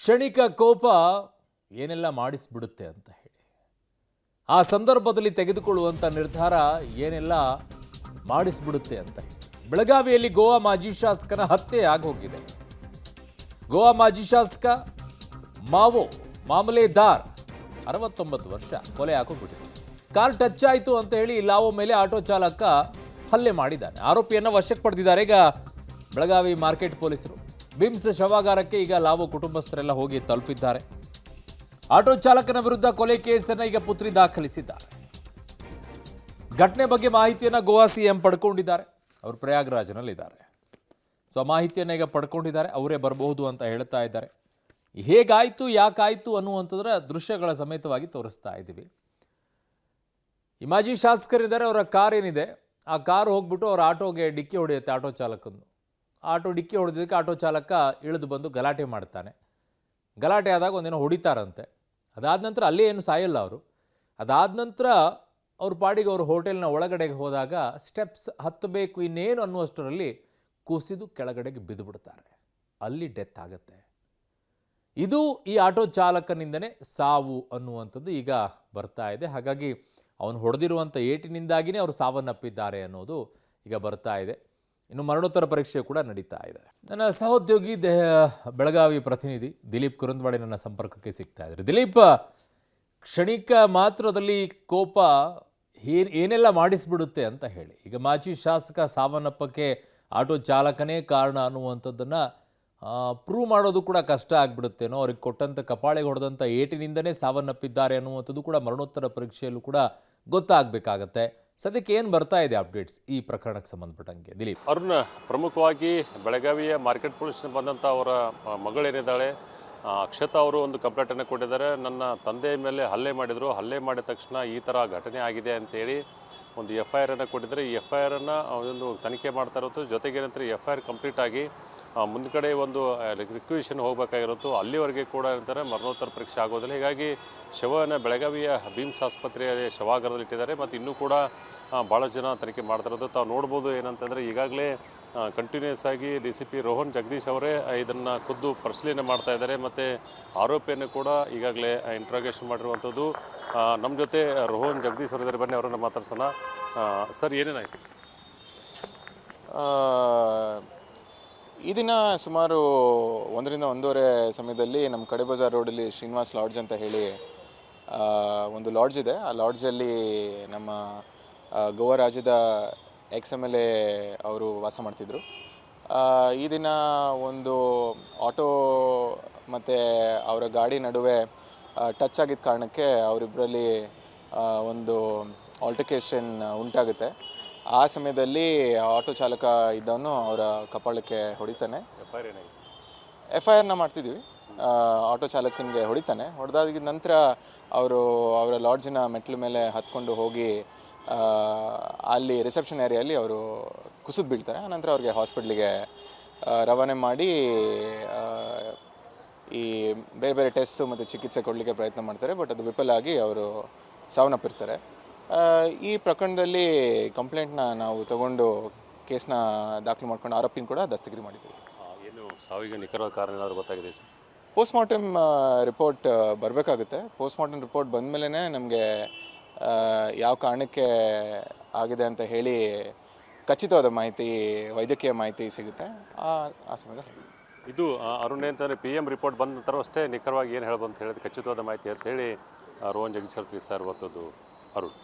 ಕ್ಷಣಿಕ ಕೋಪ ಏನೆಲ್ಲ ಮಾಡಿಸ್ಬಿಡುತ್ತೆ ಅಂತ ಹೇಳಿ ಆ ಸಂದರ್ಭದಲ್ಲಿ ತೆಗೆದುಕೊಳ್ಳುವಂಥ ನಿರ್ಧಾರ ಏನೆಲ್ಲ ಮಾಡಿಸ್ಬಿಡುತ್ತೆ ಅಂತ ಹೇಳಿ ಬೆಳಗಾವಿಯಲ್ಲಿ ಗೋವಾ ಮಾಜಿ ಶಾಸಕನ ಹತ್ಯೆ ಆಗೋಗಿದೆ. ಗೋವಾ ಮಾಜಿ ಶಾಸಕ ಮಾವೋ ಮಾಮಲೆದಾರ್ 69 ವರ್ಷ ಕೊಲೆ ಆಗೋಗ್ಬಿಟ್ಟಿದೆ. ಕಾರ್ ಟಚ್ ಆಯಿತು ಅಂತ ಹೇಳಿ ಲಾವೋ ಮೇಲೆ ಆಟೋ ಚಾಲಕ ಹಲ್ಲೆ ಮಾಡಿದ್ದಾನೆ. ಆರೋಪಿಯನ್ನು ವಶಕ್ಕೆ ಪಡೆದಿದ್ದಾರೆ ಈಗ ಬೆಳಗಾವಿ ಮಾರ್ಕೆಟ್ ಪೊಲೀಸರು. ಬಿಮ್ಸ್ ಶವಾಗಾರಕ್ಕೆ ಈಗ ಲಾವೋ ಕುಟುಂಬಸ್ಥರೆಲ್ಲ ಹೋಗಿ ತಲುಪಿದ್ದಾರೆ. ಆಟೋ ಚಾಲಕನ ವಿರುದ್ಧ ಕೊಲೆ ಕೇಸನ್ನು ಈಗ ಪುತ್ರಿ ದಾಖಲಿಸಿದ್ದಾರೆ. ಘಟನೆ ಬಗ್ಗೆ ಮಾಹಿತಿಯನ್ನು ಗೋವಾ ಸಿಎಂ ಪಡ್ಕೊಂಡಿದ್ದಾರೆ. ಅವರು ಪ್ರಯಾಗ್ರಾಜ್ನಲ್ಲಿದ್ದಾರೆ. ಸೊ ಮಾಹಿತಿಯನ್ನು ಈಗ ಪಡ್ಕೊಂಡಿದ್ದಾರೆ. ಅವರೇ ಬರಬಹುದು ಅಂತ ಹೇಳ್ತಾ ಇದ್ದಾರೆ. ಹೇಗಾಯಿತು ಯಾಕಾಯಿತು ಅನ್ನುವಂಥದ್ರ ದೃಶ್ಯಗಳ ಸಮೇತವಾಗಿ ತೋರಿಸ್ತಾ ಇದ್ದೀವಿ. ಈ ಮಾಜಿ ಶಾಸಕರಿದ್ದಾರೆ. ಅವರ ಕಾರ್ ಏನಿದೆ ಆ ಕಾರು ಹೋಗ್ಬಿಟ್ಟು ಅವ್ರ ಆಟೋಗೆ ಡಿಕ್ಕಿ ಹೊಡೆಯುತ್ತೆ. ಆಟೋ ಚಾಲಕಂದು ಆಟೋ ಡಿಕ್ಕಿ ಹೊಡೆದಿದ್ದಕ್ಕೆ ಆಟೋ ಚಾಲಕ ಇಳಿದು ಬಂದು ಗಲಾಟೆ ಮಾಡ್ತಾನೆ. ಗಲಾಟೆ ಆದಾಗ ಒಂದೇನೋ ಹೊಡಿತಾರಂತೆ. ಅದಾದ ನಂತರ ಅಲ್ಲೇ ಏನು ಸಾಯಲ್ಲ ಅವರು. ಅದಾದ ನಂತರ ಅವ್ರ ಪಾಡಿಗೆ ಅವರು ಹೋಟೆಲ್ನ ಒಳಗಡೆಗೆ ಹೋದಾಗ ಸ್ಟೆಪ್ಸ್ ಹತ್ತಬೇಕು ಇನ್ನೇನು ಅನ್ನುವಷ್ಟರಲ್ಲಿ ಕುಸಿದು ಕೆಳಗಡೆಗೆ ಬಿದ್ದು ಬಿಡ್ತಾರೆ. ಅಲ್ಲಿ ಡೆತ್ ಆಗುತ್ತೆ. ಇದು ಈ ಆಟೋ ಚಾಲಕನಿಂದನೇ ಸಾವು ಅನ್ನುವಂಥದ್ದು ಈಗ ಬರ್ತಾ ಇದೆ. ಹಾಗಾಗಿ ಅವನು ಹೊಡೆದಿರುವಂಥ ಏಟಿನಿಂದಾಗಿಯೇ ಅವರು ಸಾವನ್ನಪ್ಪಿದ್ದಾರೆ ಅನ್ನೋದು ಈಗ ಬರ್ತಾ ಇದೆ. ಇನ್ನು ಮರಣೋತ್ತರ ಪರೀಕ್ಷೆ ಕೂಡ ನಡೀತಾ ಇದೆ. ನನ್ನ ಸಹೋದ್ಯೋಗಿ ಬೆಳಗಾವಿ ಪ್ರತಿನಿಧಿ ದಿಲೀಪ್ ಕುರಂದ್ವಾಡಿ ನನ್ನ ಸಂಪರ್ಕಕ್ಕೆ ಸಿಗ್ತಾ ಇದ್ದಾರೆ. ದಿಲೀಪ್, ಕ್ಷಣಿಕ ಮಾತ್ರದಲ್ಲಿ ಕೋಪ ಏನೆಲ್ಲ ಮಾಡಿಸ್ಬಿಡುತ್ತೆ ಅಂತ ಹೇಳಿ. ಈಗ ಮಾಜಿ ಶಾಸಕ ಸಾವನ್ನಪ್ಪಕ್ಕೆ ಆಟೋ ಚಾಲಕನೇ ಕಾರಣ ಅನ್ನುವಂಥದ್ದನ್ನು ಪ್ರೂವ್ ಮಾಡೋದು ಕೂಡ ಕಷ್ಟ ಆಗಿಬಿಡುತ್ತೇನೋ. ಅವ್ರಿಗೆ ಕೊಟ್ಟಂಥ ಕಪಾಳಿಗೆ ಹೊಡೆದಂಥ ಏಟಿನಿಂದನೇ ಸಾವನ್ನಪ್ಪಿದ್ದಾರೆ ಅನ್ನುವಂಥದ್ದು ಕೂಡ ಮರಣೋತ್ತರ ಪರೀಕ್ಷೆಯಲ್ಲೂ ಕೂಡ ಗೊತ್ತಾಗಬೇಕಾಗತ್ತೆ. ಸದ್ಯಕ್ಕೆ ಏನು ಬರ್ತಾ ಇದೆ ಅಪ್ಡೇಟ್ಸ್ ಈ ಪ್ರಕರಣಕ್ಕೆ ಸಂಬಂಧಪಟ್ಟಂಗೆ ದಿಲೀಪ್? ಅರುಣ್, ಪ್ರಮುಖವಾಗಿ ಬೆಳಗಾವಿಯ ಮಾರ್ಕೆಟ್ ಪೊಲೀಸ್ ಬಂದಂಥ ಅವರ ಮಗಳೇನಿದ್ದಾಳೆ ಅಕ್ಷತಾ ಅವರು ಒಂದು ಕಂಪ್ಲೇಂಟನ್ನು ಕೊಟ್ಟಿದ್ದಾರೆ. ನನ್ನ ತಂದೆಯ ಮೇಲೆ ಹಲ್ಲೆ ಮಾಡಿದರು, ಹಲ್ಲೆ ಮಾಡಿದ ತಕ್ಷಣ ಈ ಥರ ಘಟನೆ ಆಗಿದೆ ಅಂತೇಳಿ ಒಂದು FIR ಅನ್ನು ಕೊಟ್ಟಿದ್ದಾರೆ. ಈ FIR ಅನ್ನು ಒಂದು ತನಿಖೆ ಮಾಡ್ತಾ ಇರೋದು. ಜೊತೆಗೆ ಏನಂತಾರೆ FIR ಕಂಪ್ಲೀಟ್ ಆಗಿ ಮುಂದ್ಗಡೆ ಒಂದು ರಿಕ್ವಿಷನ್ ಹೋಗಬೇಕಾಗಿರುತ್ತೋ ಅಲ್ಲಿವರೆಗೆ ಕೂಡ ಏನಂತಾರೆ ಮರಣೋತ್ತರ ಪರೀಕ್ಷೆ ಆಗೋದಿಲ್ಲ. ಹೀಗಾಗಿ ಶವವನ್ನು ಬೆಳಗಾವಿಯ ಬಿಮ್ಸ್ ಆಸ್ಪತ್ರೆಯ ಶವಾಗಾರದಲ್ಲಿ ಇಟ್ಟಿದ್ದಾರೆ. ಮತ್ತು ಇನ್ನೂ ಕೂಡ ಭಾಳ ಜನ ತನಿಖೆ ಮಾಡ್ತಾ ಇರೋದು ತಾವು ನೋಡ್ಬೋದು. ಏನಂತಂದರೆ ಈಗಾಗಲೇ ಕಂಟಿನ್ಯೂಸ್ ಆಗಿ DCP ರೋಹನ್ ಜಗದೀಶ್ ಅವರೇ ಇದನ್ನು ಖುದ್ದು ಪರಿಶೀಲನೆ ಮಾಡ್ತಾ ಇದ್ದಾರೆ. ಮತ್ತು ಆರೋಪಿಯನ್ನು ಕೂಡ ಈಗಾಗಲೇ ಇಂಟ್ರಾಗೇಷನ್ ಮಾಡಿರುವಂಥದ್ದು. ನಮ್ಮ ಜೊತೆ ರೋಹನ್ ಜಗದೀಶ್ ಅವರಿದ್ದಾರೆ, ಬನ್ನಿ ಅವರನ್ನು ಮಾತಾಡ್ಸೋಣ. ಸರ್, ಏನೇನಾಯ್ತು? ಈ ದಿನ ಸುಮಾರು 1 ರಿಂದ 1:30 ಸಮಯದಲ್ಲಿ ನಮ್ಮ ಕಡೆ ಬಜಾರ್ ರೋಡಲ್ಲಿ ಶ್ರೀನಿವಾಸ್ ಲಾಡ್ಜ್ ಅಂತ ಹೇಳಿ ಒಂದು ಲಾಡ್ಜ್ ಇದೆ. ಆ ಲಾಡ್ಜಲ್ಲಿ ನಮ್ಮ ಗೋವಾ ರಾಜ್ಯದ XMLA ಅವರು ವಾಸ ಮಾಡ್ತಿದ್ರು. ಈ ದಿನ ಒಂದು ಆಟೋ ಮತ್ತು ಅವರ ಗಾಡಿ ನಡುವೆ ಟಚ್ ಆಗಿದ್ದ ಕಾರಣಕ್ಕೆ ಅವರಿಬ್ಬರಲ್ಲಿ ಒಂದು ಆಲ್ಟರ್ಕೇಷನ್ ಉಂಟಾಗುತ್ತೆ. ಆ ಸಮಯದಲ್ಲಿ ಆಟೋ ಚಾಲಕ ಇದ್ದವನು ಅವರ ಕಪಾಳಕ್ಕೆ ಹೊಡಿತಾನೆ. FIRನ ಮಾಡ್ತಿದ್ದೀವಿ. ಆಟೋ ಚಾಲಕನಿಗೆ ಹೊಡಿತಾನೆ. ಹೊಡೆದಾದ ನಂತರ ಅವರ ಲಾಡ್ಜಿನ ಮೆಟ್ಲ ಮೇಲೆ ಹತ್ಕೊಂಡು ಹೋಗಿ ಅಲ್ಲಿ ರಿಸೆಪ್ಷನ್ ಏರಿಯಲ್ಲಿ ಅವರು ಕುಸಿದು ಬೀಳ್ತಾರೆ. ಆನಂತರ ಅವ್ರಿಗೆ ಹಾಸ್ಪಿಟ್ಲಿಗೆ ರವಾನೆ ಮಾಡಿ ಈ ಬೇರೆ ಬೇರೆ ಟೆಸ್ಟ್ ಮತ್ತು ಚಿಕಿತ್ಸೆ ಕೊಡಲಿಕ್ಕೆ ಪ್ರಯತ್ನ ಮಾಡ್ತಾರೆ. ಬಟ್ ಅದು ವಿಫಲ ಆಗಿ ಅವರು ಸಾವನ್ನಪ್ಪಿರ್ತಾರೆ. ಈ ಪ್ರಕರಣದಲ್ಲಿ ಕಂಪ್ಲೇಂಟ್ನ ನಾವು ತಗೊಂಡು ಕೇಸ್ನ ದಾಖಲು ಮಾಡ್ಕೊಂಡು ಆರೋಪಿನ ಕೂಡ ದಸ್ತಗಿರಿ ಮಾಡಿದ್ದೀವಿ. ಏನು ಸಾವಿಗೆ ನಿಖರವಾದ ಕಾರಣ ಏನಾದರೂ ಗೊತ್ತಾಗಿದೆ ಸರ್? ಪೋಸ್ಟ್ಮಾರ್ಟಮ್ ರಿಪೋರ್ಟ್ ಬರಬೇಕಾಗುತ್ತೆ. ಪೋಸ್ಟ್ಮಾರ್ಟಮ್ ರಿಪೋರ್ಟ್ ಬಂದ ಮೇಲೇ ನಮಗೆ ಯಾವ ಕಾರಣಕ್ಕೆ ಆಗಿದೆ ಅಂತ ಹೇಳಿ ಖಚಿತವಾದ ಮಾಹಿತಿ, ವೈದ್ಯಕೀಯ ಮಾಹಿತಿ ಸಿಗುತ್ತೆ. ಆ ಸಮಯದಲ್ಲಿ ಇದು ಅರುಣ್ ಅಂತಂದರೆ PM ರಿಪೋರ್ಟ್ ಬಂದ ನಂತರ ಅಷ್ಟೇ ನಿಖರವಾಗಿ ಏನು ಹೇಳ್ಬೋದು ಅಂತ ಹೇಳಿದ್ರೆ ಖಚಿತವಾದ ಮಾಹಿತಿ ಅಂತ ಹೇಳಿ ರೋಹನ್ ಜಗದೀಶ್ ತಿಳಿಸ್ತಾ ಇರುವಂಥದ್ದು. ಅರುಣ್.